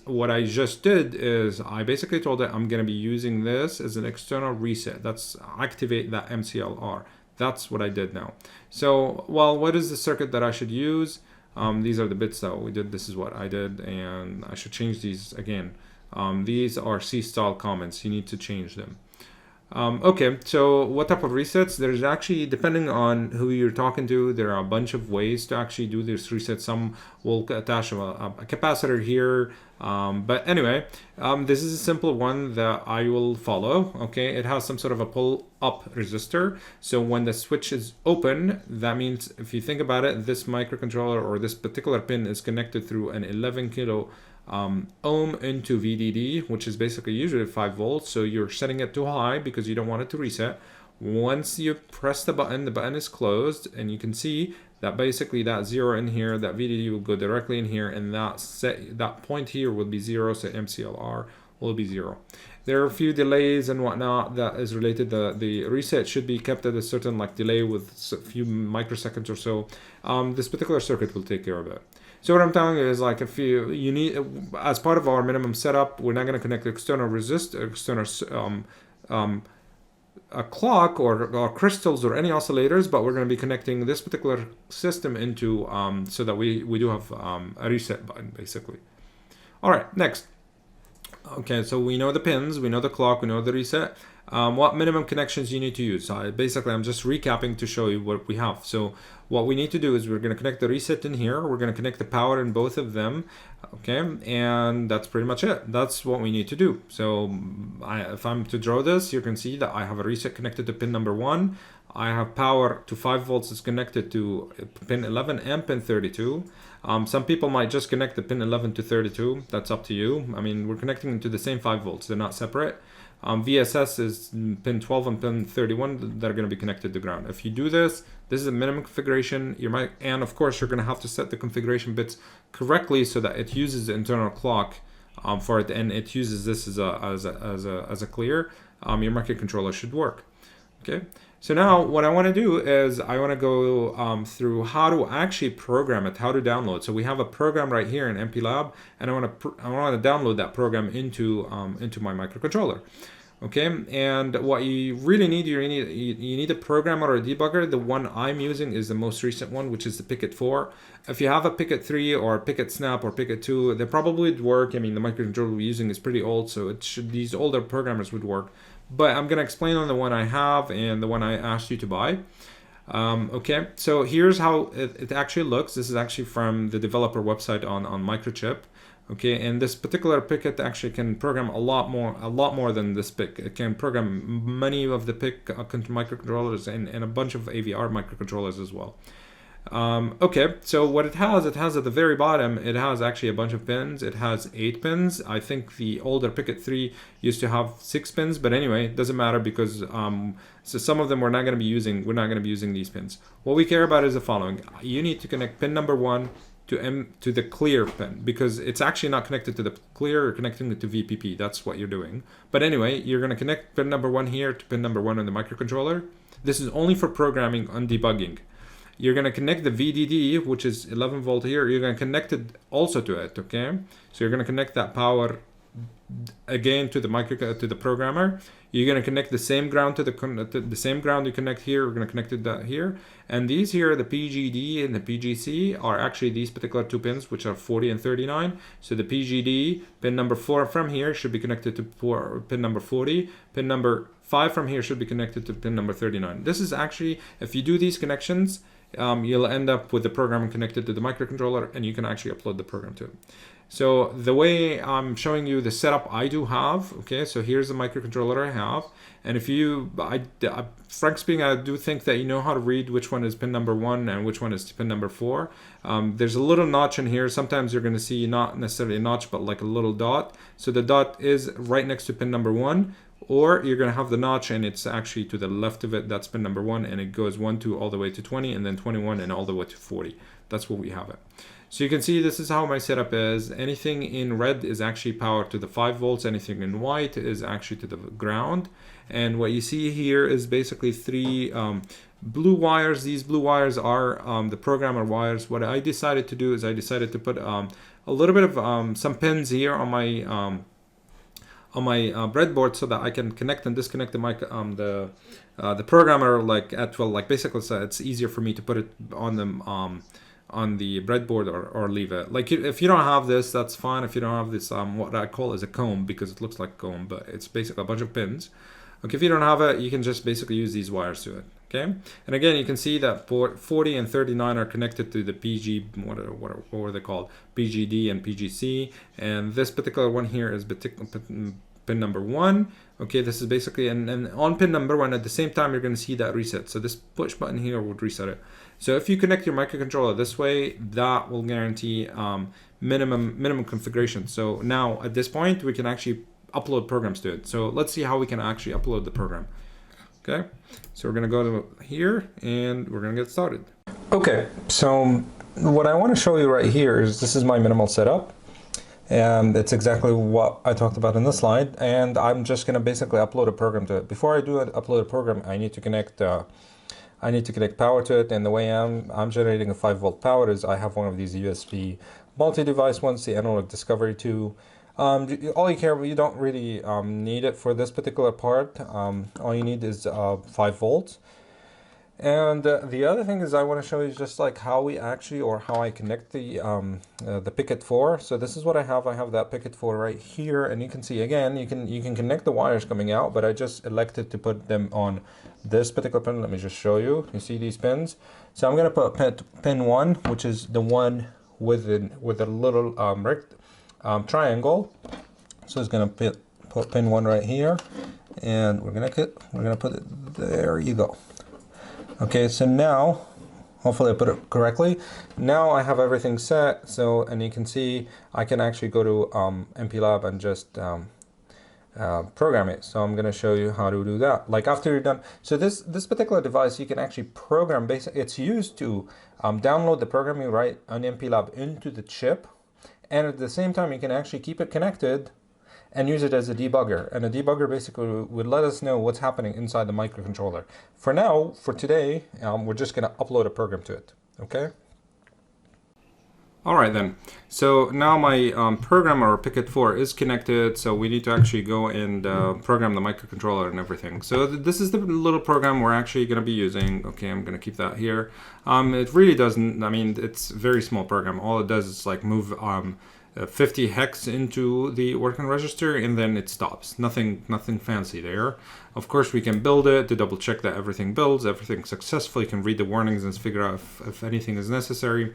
S1: what I just did is I basically told it I'm going to be using this as an external reset. That's activate that MCLR. That's what I did now. So, well, what is the circuit that I should use? These are the bits that we did. This is what I did, and I should change these again. These are C style comments. You need to change them. Okay, so what type of resets? There's actually, depending on who you're talking to, there are a bunch of ways to actually do this reset. Some will attach a capacitor here, but anyway, this is a simple one that I will follow. Okay, it has some sort of a pull up resistor. So when the switch is open, that means if you think about it, this microcontroller or this particular pin is connected through an 11 kilo ohm into VDD, which is basically usually 5 volts. So you're setting it too high because you don't want it to reset. Once you press the button is closed, and you can see that basically that 0 in here, that VDD will go directly in here, and that point here will be 0, so MCLR will be 0. There are a few delays and whatnot that is related. The reset should be kept at a certain delay with a few microseconds or so. This particular circuit will take care of it. So what I'm telling you is, if you need, as part of our minimum setup, we're not going to connect external a clock or crystals or any oscillators, but we're going to be connecting this particular system into so that we do have a reset button basically. All right, next. Okay, so we know the pins, we know the clock, we know the reset. What minimum connections you need to use? Basically, I'm just recapping to show you what we have. So what we need to do is we're going to connect the reset in here. We're going to connect the power in both of them. Okay, and that's pretty much it. That's what we need to do. So if I'm to draw this, you can see that I have a reset connected to pin number 1. I have power to 5 volts is connected to pin 11 and pin 32. Some people might just connect the pin 11 to 32. That's up to you. I mean, we're connecting them to the same 5 volts. They're not separate. VSS is pin 12 and pin 31 that are going to be connected to ground. If you do this, this is a minimum configuration. And of course, you're going to have to set the configuration bits correctly so that it uses the internal clock for it, and it uses this as a clear. Your microcontroller should work. Okay. So now what I want to do is I want to go through how to actually program it, how to download. So we have a program right here in MPLAB, and I want to download that program into my microcontroller. Okay, and what you really need, you need a programmer or a debugger. The one I'm using is the most recent one, which is the PIC18F4. If you have a PIC18 or a PIC18Snap or PIC18, they probably would work. I mean, the microcontroller we're using is pretty old, so these older programmers would work. But I'm gonna explain on the one I have and the one I asked you to buy. Okay, so here's how it actually looks. This is actually from the developer website on Microchip. Okay, and this particular PIC actually can program a lot more than this PIC. It can program many of the PIC microcontrollers and a bunch of AVR microcontrollers as well. Okay, so what it has at the very bottom, it has actually a bunch of pins. It has 8 pins. I think the older PIC3 used to have 6 pins, but anyway, it doesn't matter because so some of them we're not going to be using. We're not going to be using these pins. What we care about is the following: you need to connect pin number 1 to the clear pin, because it's actually not connected to the clear, you're connecting it to VPP. That's what you're doing. But anyway, you're going to connect pin number 1 here to pin number 1 on the microcontroller. This is only for programming and debugging. You're going to connect the VDD, which is 11 volt here. You're going to connect it also to it, okay? So you're going to connect that power again to the programmer. You're going to connect the same ground to the same ground you connect here. We're going to connect it here. And these here, the PGD and the PGC, are actually these particular 2 pins, which are 40 and 39. So the PGD, pin number 4 from here, should be connected to pin number 40. Pin number 5 from here should be connected to pin number 39. This is actually, if you do these connections, you'll end up with the program connected to the microcontroller, and you can actually upload the program to it. So the way I'm showing you the setup I do have, okay, so here's the microcontroller I have, and if you, frankly speaking, I do think that you know how to read which one is pin number 1 and which one is pin number 4. There's a little notch in here. Sometimes you're going to see not necessarily a notch, but like a little dot. So the dot is right next to pin number 1. Or you're going to have the notch and it's actually to the left of it. That's pin number 1, and it goes 1, 2 all the way to 20, and then 21 and all the way to 40. That's what we have it. So you can see this is how my setup is. Anything in red is actually powered to the 5 volts. Anything in white is actually to the ground. And what you see here is basically 3 blue wires. These blue wires are the programmer wires. What I decided to do is I decided to put a little bit of some pins here on my breadboard, so that I can connect and disconnect the mic, the programmer like basically, so it's easier for me to put it on them on the breadboard or leave it. Like if you don't have this, that's fine. If you don't have this, what I call is a comb, because it looks like a comb, but it's basically a bunch of pins. Okay, if you don't have it, you can just basically use these wires to it. Okay, and again, you can see that port 40 and 39 are connected to the PG, what were they called? PGD and PGC, and this particular one here is pin number 1. Okay, this is basically, and on pin number 1 at the same time, you're going to see that reset. So this push button here would reset it. So if you connect your microcontroller this way, that will guarantee minimum configuration. So now at this point, we can actually upload programs to it. So let's see how we can actually upload the program. Okay, so we're going to go to here and we're going to get started. Okay, so what I want to show you right here is this is my minimal setup. And it's exactly what I talked about in this slide, and I'm just going to basically upload a program to it. Before I do upload a program, I need to connect power to it, and the way I'm generating a 5 volt power is I have one of these USB multi-device ones, the Analog Discovery 2. You don't really need it for this particular part. All you need is 5 volts. And the other thing is I want to show you just like how we actually, or how I connect the PIC18F4. So this is what I have. I have that PIC18F4 right here, and you can see again, you can connect the wires coming out, but I just elected to put them on this particular pin. Let me just show you. You see these pins? So I'm going to put pin 1, which is the one with a little triangle. So it's going to put pin 1 right here, and we're gonna put it there. You go. Okay, so now, hopefully I put it correctly. Now I have everything set, so, and you can see I can actually go to MPLAB and just program it. So I'm going to show you how to do that. Like after you're done, so this particular device, you can actually program, basically it's used to download the program you write on MPLAB into the chip, and at the same time you can actually keep it connected and use it as a debugger. And a debugger basically would let us know what's happening inside the microcontroller. For now, for today, we're just going to upload a program to it. Okay? Alright then, so now my program, or PIC18F is connected, so we need to actually go and program the microcontroller and everything. So this is the little program we're actually going to be using. Okay, I'm going to keep that here. It really doesn't, I mean, it's a very small program. All it does is like move 50 hex into the working register, and then it stops. Nothing fancy there. Of course, we can build it to double check that everything builds, everything successfully. You can read the warnings and figure out if anything is necessary.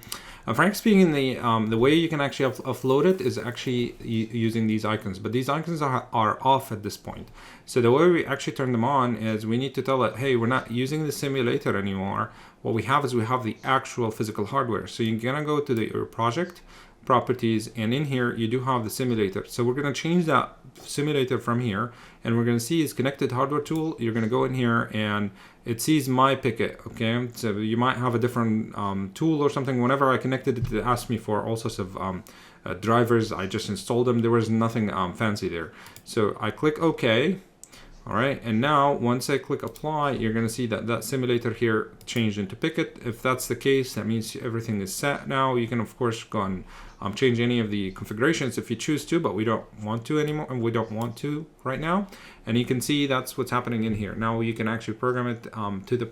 S1: Frankly speaking, the way you can actually offload it is actually using these icons, but these icons are off at this point. So the way we actually turn them on is we need to tell it, hey, we're not using the simulator anymore. What we have is we have the actual physical hardware. So you're gonna go to your project, properties, and in here you do have the simulator. So we're going to change that simulator from here, and we're going to see its connected hardware tool. You're going to go in here and it sees my picket. Okay, so you might have a different tool or something. Whenever I connected it, it asked me for all sorts of drivers. I just installed them. There was nothing fancy there. So I click OK. All right, and now once I click apply, you're going to see that that simulator here changed into Picket. If that's the case, that means everything is set now. You can of course go and change any of the configurations if you choose to, but we don't want to anymore, and we don't want to right now. And you can see that's what's happening in here. Now you can actually program it to the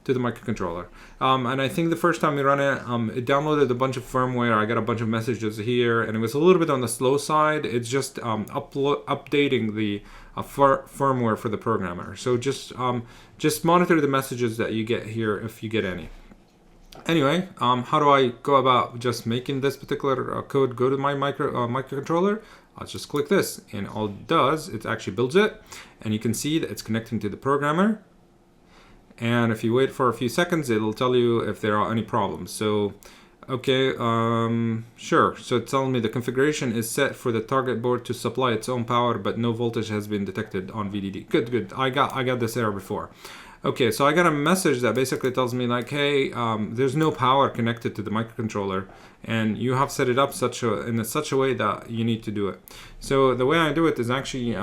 S1: microcontroller. And I think the first time we run it, it downloaded a bunch of firmware. I got a bunch of messages here, and it was a little bit on the slow side. It's just updating the firmware for the programmer. So just monitor the messages that you get here if you get any. Anyway, how do I go about just making this particular code go to my microcontroller? I'll just click this, and all it does, it actually builds it, and you can see that it's connecting to the programmer. And if you wait for a few seconds, it'll tell you if there are any problems. So, okay, sure. So it's telling me the configuration is set for the target board to supply its own power, but no voltage has been detected on VDD. Good. I got this error before. Okay, so I got a message that basically tells me like, hey, there's no power connected to the microcontroller, and you have set it up in such a way that you need to do it. So the way I do it is actually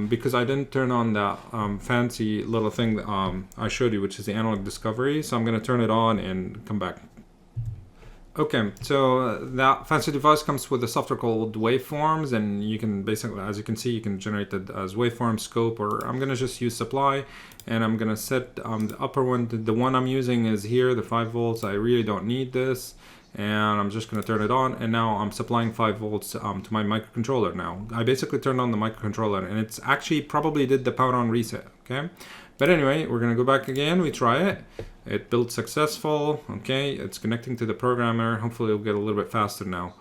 S1: because I didn't turn on that fancy little thing that I showed you, which is the analog discovery. So I'm going to turn it on and come back. Okay, so that fancy device comes with a software called waveforms, and you can basically, as you can see, you can generate it as waveform scope, or I'm gonna just use supply, and I'm gonna set the upper one. The one I'm using is here, the 5 volts. I really don't need this, and I'm just gonna turn it on, and now I'm supplying 5 volts to my microcontroller now. I basically turned on the microcontroller, and it's actually probably did the power on reset, okay? But anyway, we're gonna go back again, we try it. It built successful, okay, it's connecting to the programmer. Hopefully it'll get a little bit faster now.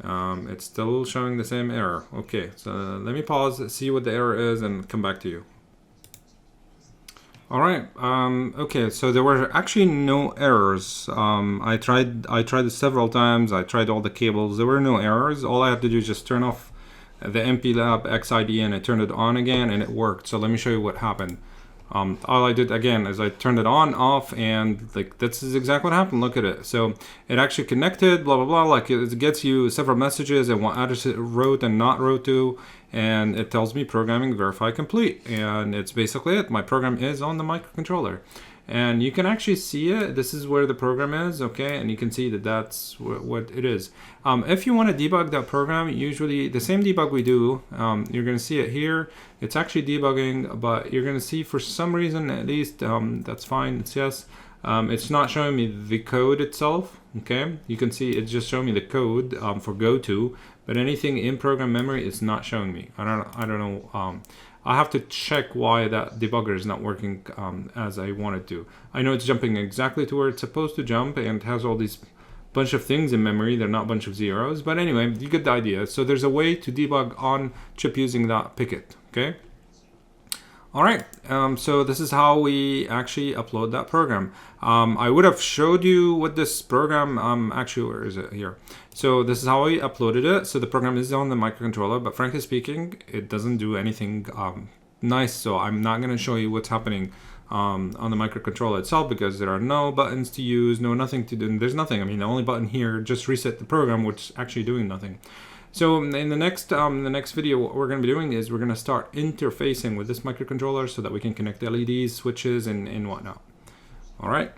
S1: It's still showing the same error. Okay, so let me pause, see what the error is, and come back to you. All right, okay, so there were actually no errors. I tried this several times. I tried all the cables. There were no errors. All I had to do is just turn off the MPLAB XID, and I turned it on again, and it worked. So let me show you what happened. All I did again is I turned it on, off, and like this is exactly what happened. Look at it. So it actually connected, blah, blah, blah. Like it gets you several messages and what address it wrote and not wrote to. And it tells me programming verify complete. And it's basically it. My program is on the microcontroller. And you can actually see it. This is where the program is, okay? And you can see that that's what it is. If you want to debug that program, usually the same debug we do, you're going to see it here. It's actually debugging, but you're going to see for some reason, at least, that's fine, it's yes. It's not showing me the code itself, okay? You can see it's just showing me the code for goto, but anything in program memory is not showing me. I don't know. I have to check why that debugger is not working as I want it to. I know it's jumping exactly to where it's supposed to jump and has all these bunch of things in memory. They're not a bunch of zeros, but anyway, you get the idea. So there's a way to debug on chip using that Picket, okay? All right, so this is how we actually upload that program. I would have showed you what this program, actually, where is it here? So this is how I uploaded it. So the program is on the microcontroller, but frankly speaking, it doesn't do anything nice. So I'm not gonna show you what's happening on the microcontroller itself because there are no buttons to use, nothing to do. There's nothing. I mean, the only button here, just reset the program, which is actually doing nothing. So in the next video, what we're going to be doing is we're going to start interfacing with this microcontroller so that we can connect LEDs, switches, and whatnot. All right.